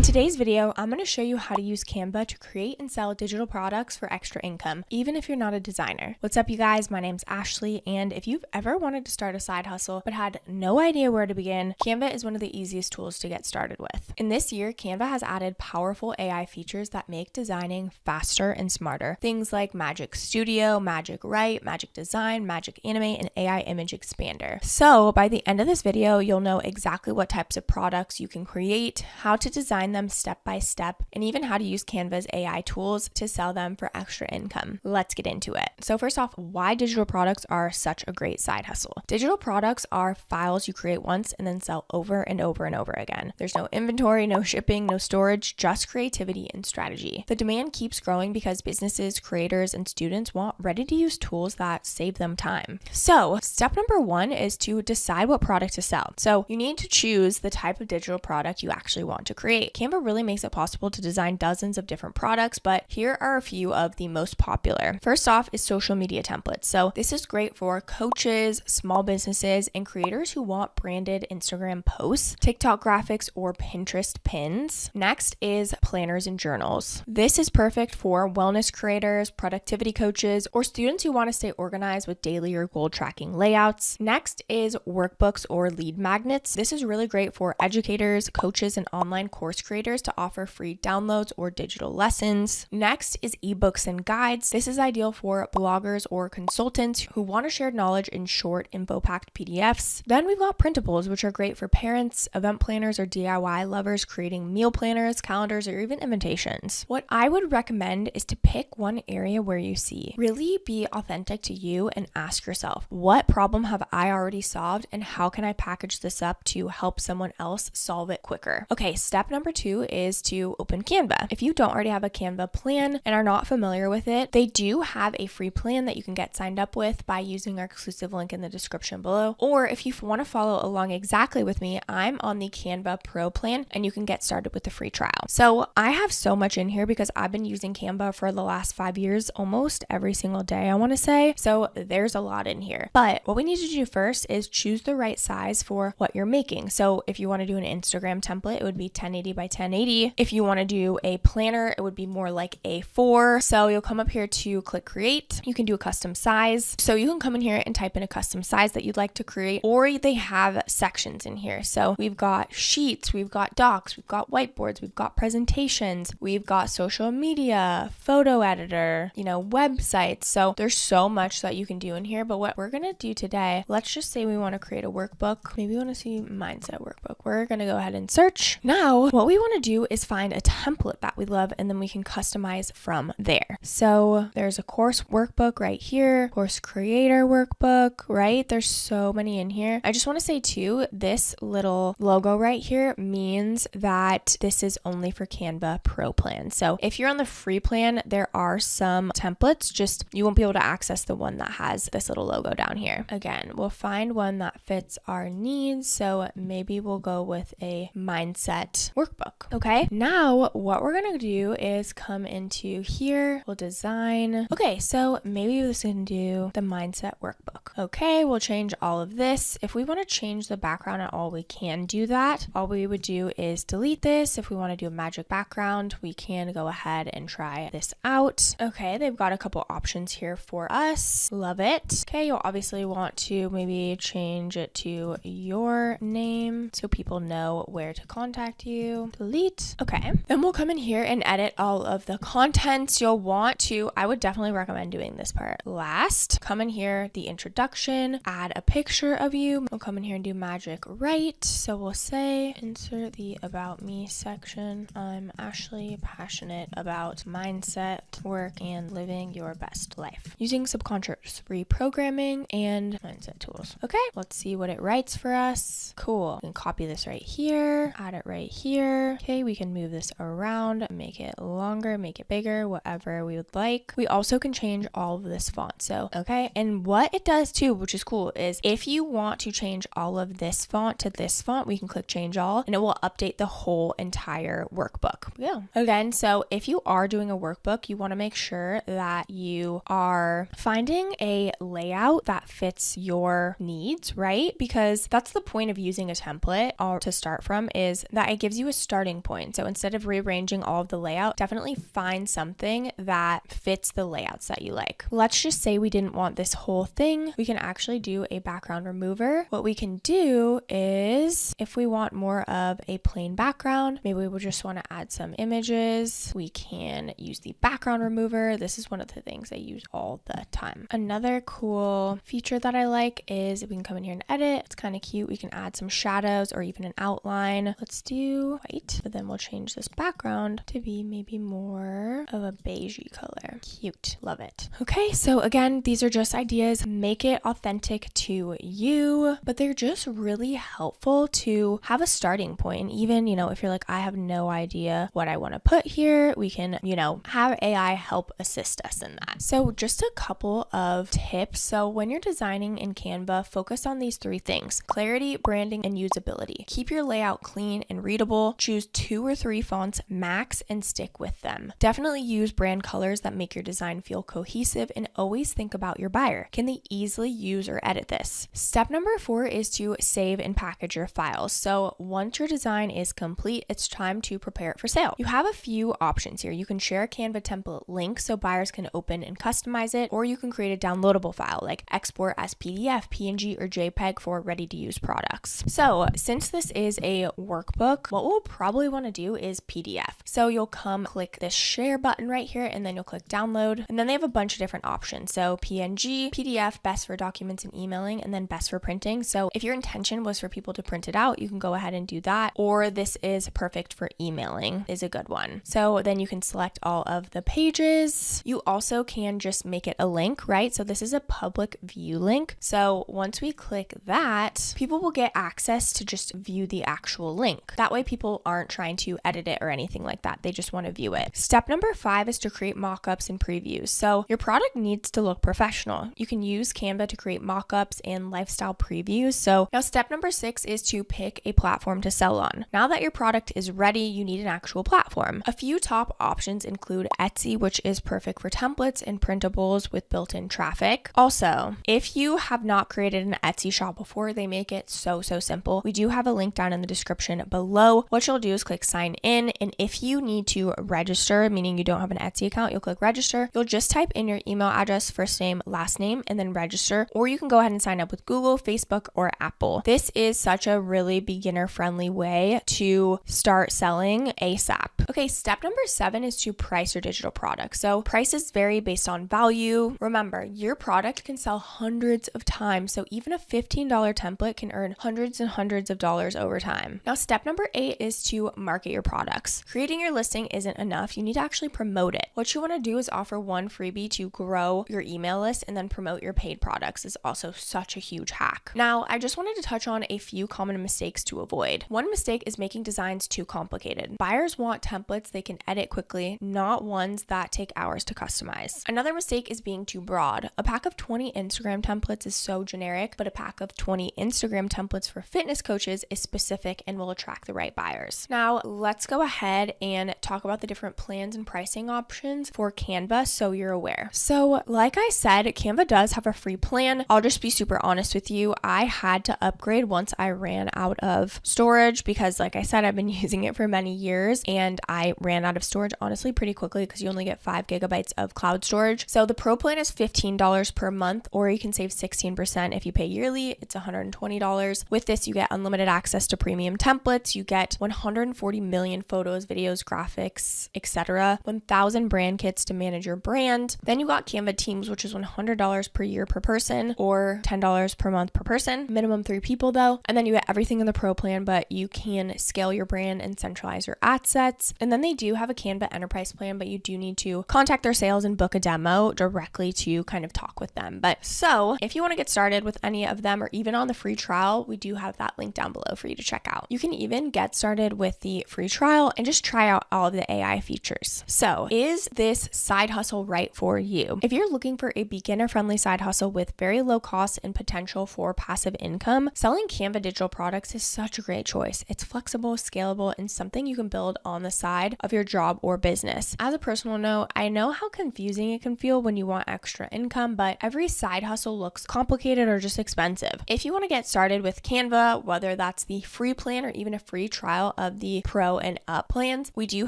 In today's video, I'm going to show you how to use Canva to create and sell digital products for extra income, even if you're not a designer. What's up, you guys? My name's Ashley, and if you've ever wanted to start a side hustle but had no idea where to begin, Canva is one of the easiest tools to get started with. In this year, Canva has added powerful AI features that make designing faster and smarter. Things like Magic Studio, Magic Write, Magic Design, Magic Animate, and AI Image Expander. So by the end of this video, you'll know exactly what types of products you can create, how to design them step by step, and even how to use Canva's AI tools to sell them for extra income. Let's get into it. So first off, why digital products are such a great side hustle. Digital products are files you create once and then sell over and over and over again. There's no inventory, no shipping, no storage, just creativity and strategy. The demand keeps growing because businesses, creators, and students want ready-to-use tools that save them time. So step number one is to decide what product to sell. So you need to choose the type of digital product you actually want to create. Canva really makes it possible to design dozens of different products, but here are a few of the most popular. First off is social media templates. So this is great for coaches, small businesses, and creators who want branded Instagram posts, TikTok graphics, or Pinterest pins. Next is planners and journals. This is perfect for wellness creators, productivity coaches, or students who want to stay organized with daily or goal tracking layouts. Next is workbooks or lead magnets. This is really great for educators, coaches, and online course creators to offer free downloads or digital lessons. Next is ebooks and guides. This is ideal for bloggers or consultants who want to share knowledge in short, info-packed PDFs. Then we've got printables, which are great for parents, event planners, or DIY lovers creating meal planners, calendars, or even invitations. What I would recommend is to pick one area where you see. Really be authentic to you and ask yourself, what problem have I already solved and how can I package this up to help someone else solve it quicker? Okay, step number two is to open Canva. If you don't already have a Canva plan and are not familiar with it, they do have a free plan that you can get signed up with by using our exclusive link in the description below. Or if you want to follow along exactly with me, I'm on the Canva Pro plan and you can get started with the free trial. So I have so much in here because I've been using Canva for the last 5 years, almost every single day, I want to say. So there's a lot in here. But what we need to do first is choose the right size for what you're making. So if you want to do an Instagram template, it would be 1080 by 1080. If you want to do a planner, it would be more like A4. So you'll come up here to click create. You can do a custom size. So you can come in here and type in a custom size that you'd like to create, or they have sections in here. So we've got sheets, we've got docs, we've got whiteboards, we've got presentations, we've got social media, photo editor, websites. So there's so much that you can do in here. But what we're going to do today, let's just say we want to create a workbook. Maybe we want to see mindset workbook. We're going to go ahead and search. Now, what we want to do is find a template that we love, and then we can customize from there. So there's a course workbook right here, course creator workbook, right? There's so many in here. I just want to say too, this little logo right here means that this is only for Canva Pro plan. So if you're on the free plan, there are some templates, just you won't be able to access the one that has this little logo down here. Again, we'll find one that fits our needs. So maybe we'll go with a mindset workbook. Okay, now what we're gonna do is come into here, we'll design. Okay, so maybe we're just gonna do the mindset workbook. Okay, we'll change all of this. If we want to change the background at all, we can do that. All we would do is delete this. If we want to do a magic background, we can go ahead and try this out. Okay, they've got a couple options here for us. Love it. Okay, you'll obviously want to maybe change it to your name so people know where to contact you. Delete. Okay, then we'll come in here and edit all of the contents. You'll want to, I would definitely recommend doing this part last. Come in here, the introduction, add a picture of you. We'll come in here and do Magic Write. So we'll say, insert the About Me section. I'm Ashley, passionate about mindset, work, and living your best life using subconscious reprogramming and mindset tools. Okay, let's see what it writes for us. Cool. We can copy this right here, add it right here. Okay, we can move this around, make it longer, make it bigger, whatever we would like. We also can change all of this font. So, okay, and what it does too, which is cool, is if you want to change all of this font to this font, we can click change all and it will update the whole entire workbook. Yeah. Again, so if you are doing a workbook, you want to make sure that you are finding a layout that fits your needs, right? Because that's the point of using a template or to start from, is that it gives you a starting point. So instead of rearranging all of the layout, definitely find something that fits the layouts that you like. Let's just say we didn't want this whole thing. We can actually do a background remover. What we can do is, if we want more of a plain background, maybe we would just want to add some images. We can use the background remover. This is one of the things I use all the time. Another cool feature that I like is we can come in here and edit. It's kind of cute. We can add some shadows or even an outline. Let's do white, but then we'll change this background to be maybe more of a beigey color. Cute. Love it. Okay, so again, these are just ideas. Make it authentic to you, but they're just really helpful to have a starting point. And even, if you're like, I have no idea what I want to put here, we can, have AI help assist us in that. So just a couple of tips. So when you're designing in Canva, focus on these 3 things: clarity, branding, and usability. Keep your layout clean and readable. Choose 2 or 3 fonts max and stick with them. Definitely use brand colors that make your design feel cohesive, and always think about your buyer. Can they easily use or edit this? Step number 4 is to save and package your files. So once your design is complete, it's time to prepare it for sale. You have a few options here. You can share a Canva template link so buyers can open and customize it, or you can create a downloadable file like export as PDF, PNG, or JPEG for ready-to-use products. So since this is a workbook, what we'll probably want to do is PDF. So you'll come click this share button right here, and then you'll click download, and then they have a bunch of different options. So PNG, PDF, best for documents and emailing, and then best for printing. So if your intention was for people to print it out, you can go ahead and do that, or this is perfect for emailing is a good one. So then you can select all of the pages. You also can just make it a link, right? So this is a public view link. So once we click that, people will get access to just view the actual link. That way people aren't trying to edit it or anything like that. They just want to view it. Step number 5 is to create mockups and previews. So your product needs to look professional. You can use Canva to create mockups and lifestyle previews. So now step number 6 is to pick a platform to sell on. Now that your product is ready, you need an actual platform. A few top options include Etsy, which is perfect for templates and printables with built-in traffic. Also, if you have not created an Etsy shop before, they make it so simple. We do have a link down in the description below. What you'll do is click sign in, and if you need to register, meaning you don't have an Etsy account, you'll click register. You'll just type in your email address, first name, last name, and then register, or you can go ahead and sign up with Google, Facebook, or Apple. This is such a really beginner-friendly way to start selling ASAP. Okay, step number 7 is to price your digital product. So prices vary based on value. Remember, your product can sell hundreds of times, so even a $15 template can earn hundreds and hundreds of dollars over time. Now, step number 8 is to market your products. Creating your listing isn't enough. You need to actually promote it. What you want to do is offer one freebie to grow your email list, and then promote your paid products is also such a huge hack. Now, I just wanted to touch on a few common mistakes to avoid. One mistake is making designs too complicated. Buyers want templates they can edit quickly, not ones that take hours to customize. Another mistake is being too broad. A pack of 20 Instagram templates is so generic, but a pack of 20 Instagram templates for fitness coaches is specific and will attract the right buyers. Now, let's go ahead and talk about the different plans and pricing options for Canva so you're aware. So, like I said, Canva does have a free plan. I'll just be super honest with you. I had to upgrade once I ran out of storage because, like I said, I've been using it for many years, and I ran out of storage honestly pretty quickly because you only get 5 gigabytes of cloud storage. So the pro plan is $15 per month, or you can save 16% if you pay yearly. It's $120. With this, you get unlimited access to premium templates. You get 140 million photos, videos, graphics, etc. 1,000 brand kits to manage your brand. Then you got Canva Teams, which is $100 per year per person, or $10 per month per person. Minimum 3 people though. And then you get everything in the pro plan, but you can scale your brand and centralize your assets. And then they do have a Canva Enterprise plan, but you do need to contact their sales and book a demo directly to kind of talk with them. But so if you want to get started with any of them, or even on the free trial, we do have that link down below for you to check out. You can even get started with the free trial and just try out all of the AI features. So is this side hustle right for you? If you're looking for a beginner-friendly side hustle with very low cost and potential for passive income, selling Canva digital products is such a great choice. It's flexible, scalable, and something you can build on the outside of your job or business. As a personal note, I know how confusing it can feel when you want extra income, but every side hustle looks complicated or just expensive. If you want to get started with Canva, whether that's the free plan or even a free trial of the Pro and Up plans, we do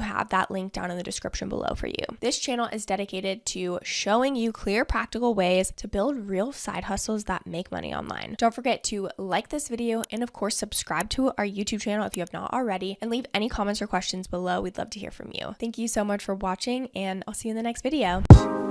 have that link down in the description below for you. This channel is dedicated to showing you clear, practical ways to build real side hustles that make money online. Don't forget to like this video and of course subscribe to our YouTube channel if you have not already, and leave any comments or questions below. We'd love to hear from you. Thank you so much for watching, and I'll see you in the next video.